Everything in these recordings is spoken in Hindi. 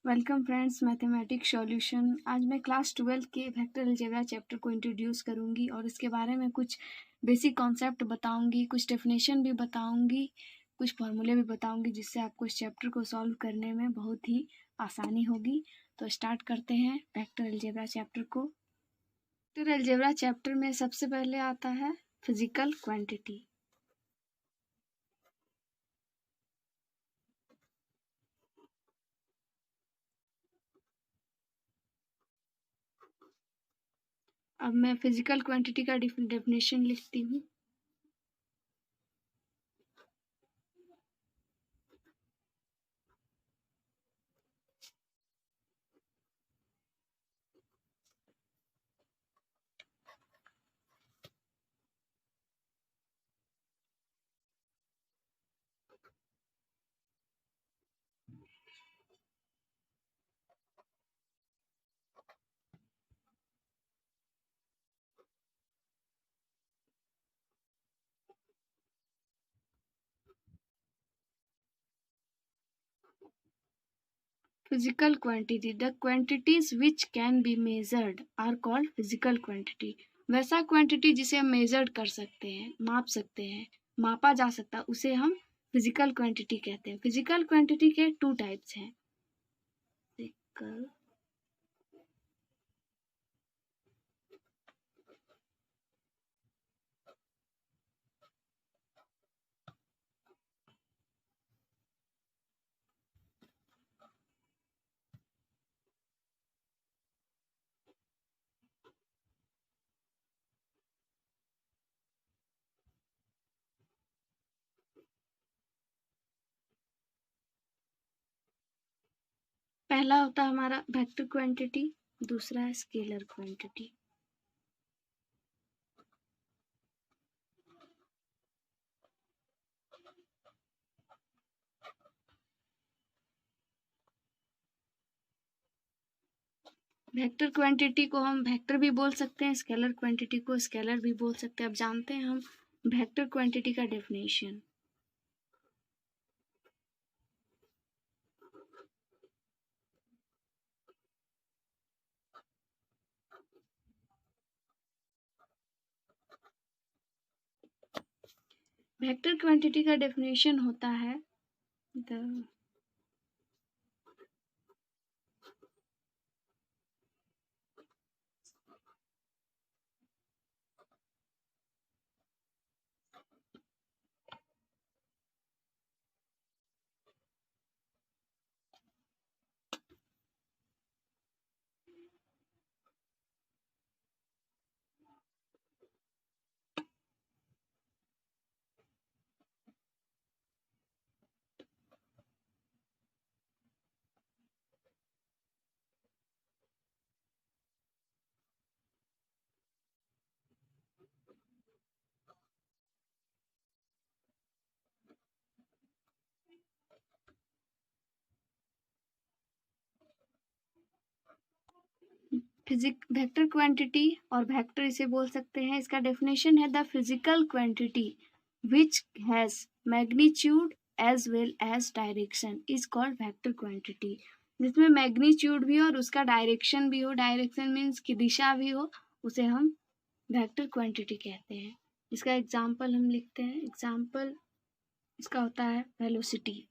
Welcome friends, mathematics solution. आज मैं क्लास 12 के वेक्टर अलजेब्रा चैप्टर को इंट्रोड्यूस करूंगी और इसके बारे में कुछ बेसिक कॉन्सेप्ट बताऊंगी, कुछ डेफिनेशन भी बताऊंगी, कुछ फार्मूले भी बताऊंगी, जिससे आपको इस चैप्टर को सॉल्व करने में बहुत ही आसानी होगी। तो स्टार्ट करते हैं वेक्टर अलजेब्रा चैप्टर को। वेक्टर अलजेब्रा चैप्टर में सबसे पहले आता है फिजिकल क्वांटिटी। अब मैं फिजिकल क्वांटिटी का डेफिनेशन लिखती हूँ। Physical quantity. The quantities which can be measured are called physical quantity. वैसा क्वांटिटी जिसे हम मेजर्ड कर सकते हैं, माप सकते हैं, मापा जा सकता है, उसे हम फिजिकल क्वांटिटी कहते हैं। फिजिकल क्वांटिटी के टू टाइप्स हैं। फिजिकल पहला होता है हमारा वेक्टर क्वांटिटी, दूसरा है स्केलर क्वांटिटी। वेक्टर क्वांटिटी को हम वेक्टर भी बोल सकते हैं, स्केलर क्वांटिटी को स्केलर भी बोल सकते हैं। अब जानते हैं हम वेक्टर क्वांटिटी का डेफिनेशन। वेक्टर क्वांटिटी का डेफिनेशन होता है द वेक्टर क्वांटिटी और वेक्टर इसे बोल सकते हैं। इसका डेफिनेशन है the physical quantity which has magnitude as well as direction is called vector quantity. जिसमें मैग्नीट्यूड भी हो और उसका डायरेक्शन भी हो, डायरेक्शन मीन्स की दिशा भी हो, उसे हम वेक्टर क्वांटिटी कहते हैं। इसका एग्जाम्पल हम लिखते हैं। एग्जाम्पल इसका होता है वेलोसिटी,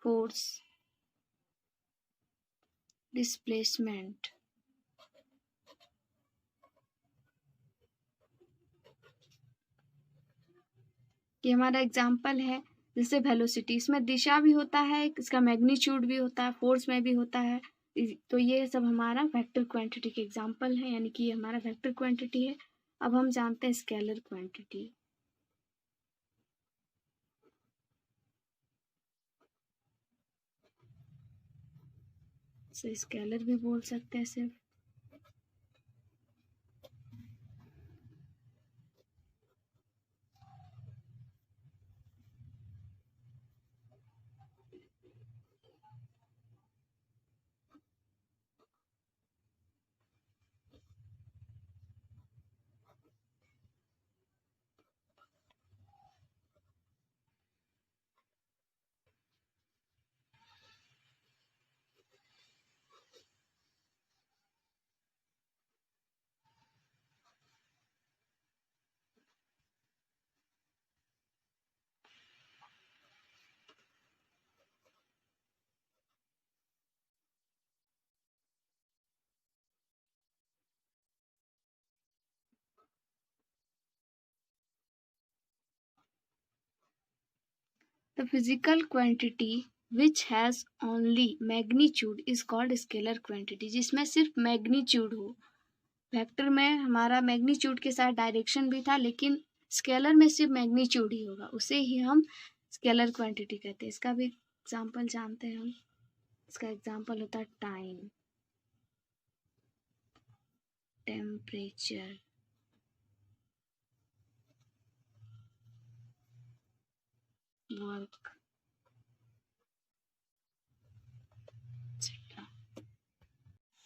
फोर्स, डिस्प्लेसमेंट। ये हमारा एग्जाम्पल है। जैसे वेलोसिटी, इसमें दिशा भी होता है, इसका मैग्नीट्यूड भी होता है, फोर्स में भी होता है। तो ये सब हमारा वेक्टर क्वांटिटी के एग्जाम्पल है, यानी कि ये हमारा वेक्टर क्वांटिटी है। अब हम जानते हैं स्केलर क्वांटिटी। स्केलर भी बोल सकते हैं सिर्फ। The physical quantity which has only magnitude is called scalar quantity, जिसमें सिर्फ मैग्नीट्यूड हो। वेक्टर में हमारा मैग्नीट्यूड के साथ डायरेक्शन भी था, लेकिन स्केलर में सिर्फ मैग्नीट्यूड ही होगा, उसे ही हम स्केलर क्वांटिटी कहते हैं। इसका भी एग्जाम्पल जानते हैं हम। इसका एग्जाम्पल होता है टाइम, टेम्परेचर, वर्क।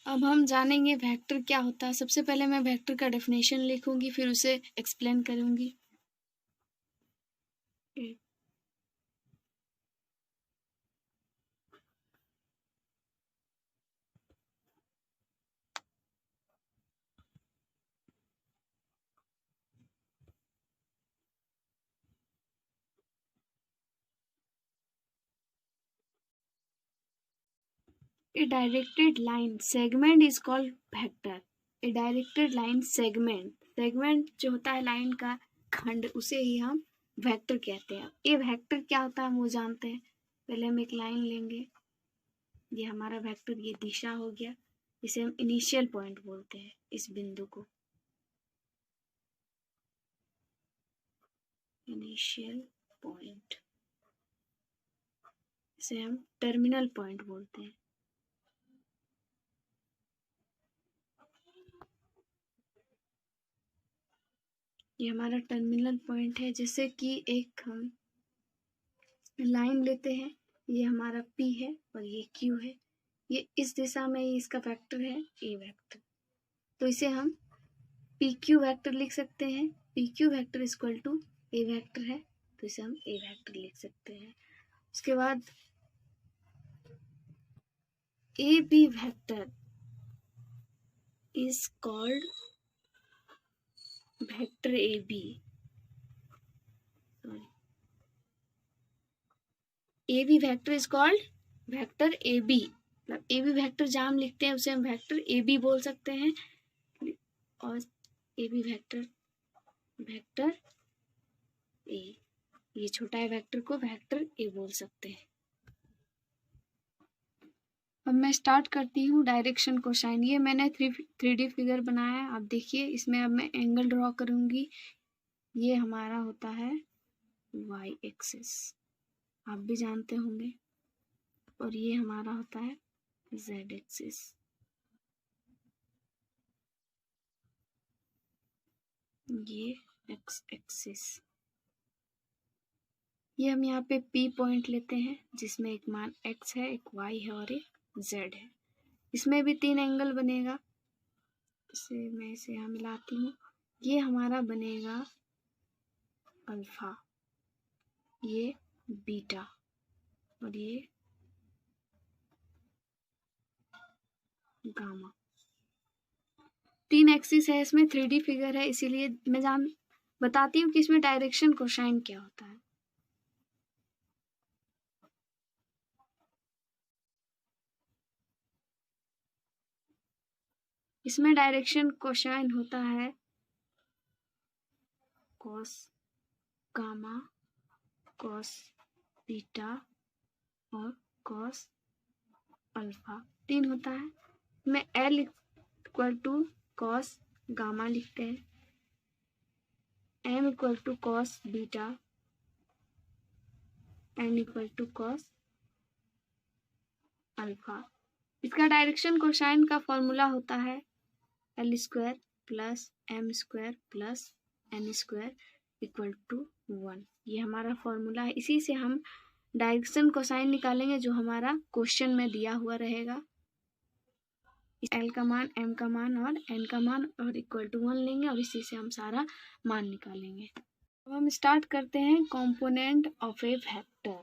अब हम जानेंगे वेक्टर क्या होता है। सबसे पहले मैं वेक्टर का डेफिनेशन लिखूंगी, फिर उसे एक्सप्लेन करूंगी। A directed line segment is called vector. A directed line segment जो होता है लाइन का खंड, उसे ही हम वेक्टर कहते हैं। ये वेक्टर क्या होता है हम वो जानते हैं। पहले हम एक लाइन लेंगे, ये हमारा वेक्टर, ये दिशा हो गया, इसे हम इनिशियल पॉइंट बोलते हैं। इस बिंदु को इनिशियल पॉइंट, इसे हम टर्मिनल पॉइंट बोलते हैं। ये हमारा टर्मिनल पॉइंट है। जैसे कि एक हम लाइन लेते हैं, ये हमारा P है और ये Q है, ये इस दिशा में ही इसका वेक्टर है A वेक्टर, तो इसे हम PQ वेक्टर लिख सकते हैं। PQ vector equal to A vector है, तो इसे हम A वेक्टर लिख सकते हैं। उसके बाद AB vector is called vector AB. AB vector is called vector AB। मतलब AB वेक्टर जहाँ हम लिखते हैं उसे हम वेक्टर AB बोल सकते हैं, और AB वेक्टर वेक्टर A, ये छोटा है वेक्टर को वेक्टर A बोल सकते हैं। अब मैं स्टार्ट करती हूँ डायरेक्शन कोसाइन। ये मैंने 3D फिगर बनाया है। आप देखिए, इसमें अब मैं एंगल ड्रॉ करूंगी। ये हमारा होता है y एक्सिस, आप भी जानते होंगे, और ये हमारा होता है z एक्सिस। ये x एक्सिस। ये हम यहाँ पे P पॉइंट लेते हैं, जिसमें एक मान x है, एक y है और एक z है। इसमें भी 3 एंगल बनेगा। मैं इसे यहाँ मिलाती हूँ। ये हमारा बनेगा अल्फा, ये बीटा और ये गामा। 3 एक्सिस है, इसमें 3D फिगर है, इसीलिए मैं बताती हूँ कि इसमें डायरेक्शन कोसाइन क्या होता है। इसमें डायरेक्शन कोसाइन होता है कॉस गामा, कॉस बीटा और कॉस अल्फा। 3 होता है। मैं L equal to cos gamma लिखते हैं, M equal to cos beta, N equal to cos alpha. इसका डायरेक्शन कोसाइन का फॉर्मूला होता है L square plus M square plus N square equal to 1। ये हमारा फॉर्मूला है। इसी से हम डायरेक्शन कोसाइन निकालेंगे जो हमारा क्वेश्चन में दिया हुआ रहेगा। L का मान, M का मान और N का मान और इक्वल टू 1 लेंगे और इसी से हम सारा मान निकालेंगे। अब हम स्टार्ट करते हैं component of A vector.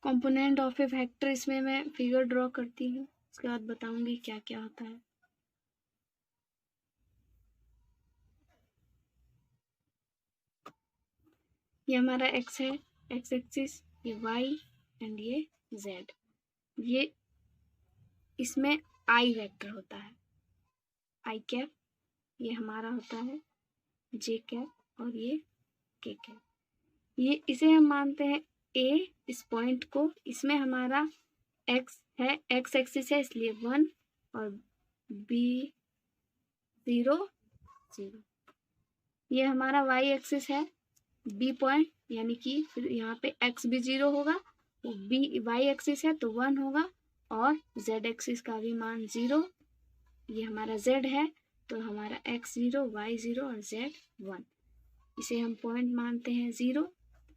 Component of A vector, इसमें मैं फिगर ड्रॉ करती हूँ, उसके बाद बताऊंगी क्या क्या होता है। ये हमारा x है, x एक्सिस, ये y एंड ये z। ये इसमें आई वेक्टर होता है, आई कैप ये हमारा होता है जे कैप और ये के कैप। ये इसे हम मानते हैं ए, इस पॉइंट को, इसमें हमारा एक्स है, एक्स एक्सिस है इसलिए 1 और बी 0 0। ये हमारा वाई एक्सिस है बी पॉइंट, यानी कि फिर यहाँ पे एक्स भी 0 होगा, तो बी वाई एक्सिस है तो 1 होगा, और जेड एक्सिस का भी मान 0। ये हमारा जेड है तो हमारा एक्स 0, वाई 0 और जेड 1। इसे हम पॉइंट मानते हैं 0।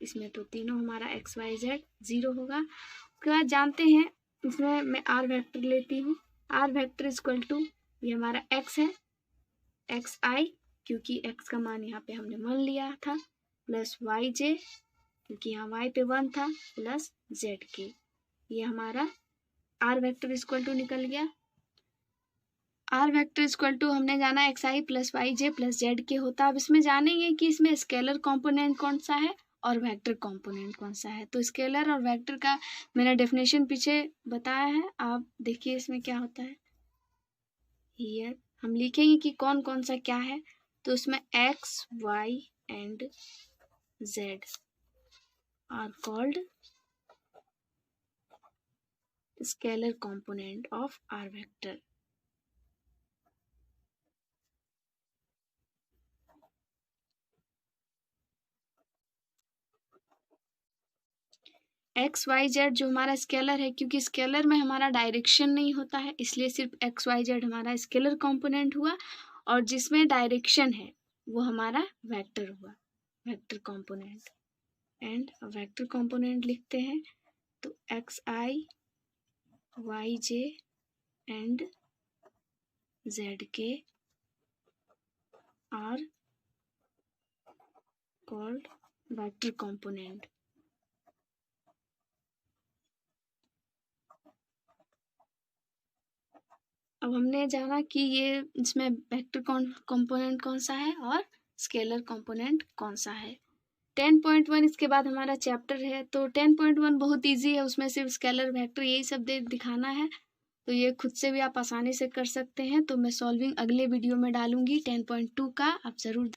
इसमें तो तीनों हमारा एक्स वाई जेड 0 होगा। उसके बाद जानते हैं, इसमें मैं आर वेक्टर लेती हूँ। आर वेक्टर इक्वल टू, ये हमारा एक्स है, एक्स आई क्योंकि एक्स का मान यहाँ पे हमने 1 लिया था, प्लस वाई जे क्योंकि यहाँ वाई पे 1 था, प्लस जेड के। ये हमारा आर वेक्टर इक्वल टू निकल गया। आर वेक्टर इक्वल टू हमने जाना एक्स आई प्लस वाई जे प्लस जेड के होता है। अब इसमें जानेंगे कि इसमें स्केलर कंपोनेंट कौन सा है और वेक्टर कंपोनेंट कौन सा है। तो स्केलर और वेक्टर का मैंने डेफिनेशन पीछे बताया है, आप देखिए इसमें क्या होता है। हियर हम लिखेंगे कि कौन कौन सा क्या है। तो इसमें x y and z are called scalar component of r vector. X y z जो हमारा स्केलर है, क्योंकि स्केलर में हमारा डायरेक्शन नहीं होता है इसलिए सिर्फ एक्स वाई जेड हमारा स्केलर कंपोनेंट हुआ, और जिसमें डायरेक्शन है वो हमारा वेक्टर हुआ, vector component. And vector component लिखते हैं तो x i y j and z k are called vector component. अब हमने जाना कि ये इसमें वेक्टर कंपोनेंट कौन सा है और स्केलर कंपोनेंट कौन सा है। 10.1 इसके बाद हमारा चैप्टर है। तो 10.1 बहुत इजी है, उसमें सिर्फ स्केलर वेक्टर यही सब दिखाना है, तो ये खुद से भी आप आसानी से कर सकते हैं। तो मैं सॉल्विंग अगले वीडियो में डालूंगी 10.2 का, आप ज़रूर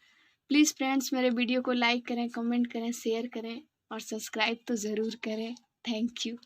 प्लीज़ फ्रेंड्स मेरे वीडियो को लाइक करें, कमेंट करें, शेयर करें और सब्सक्राइब तो ज़रूर करें। Thank you.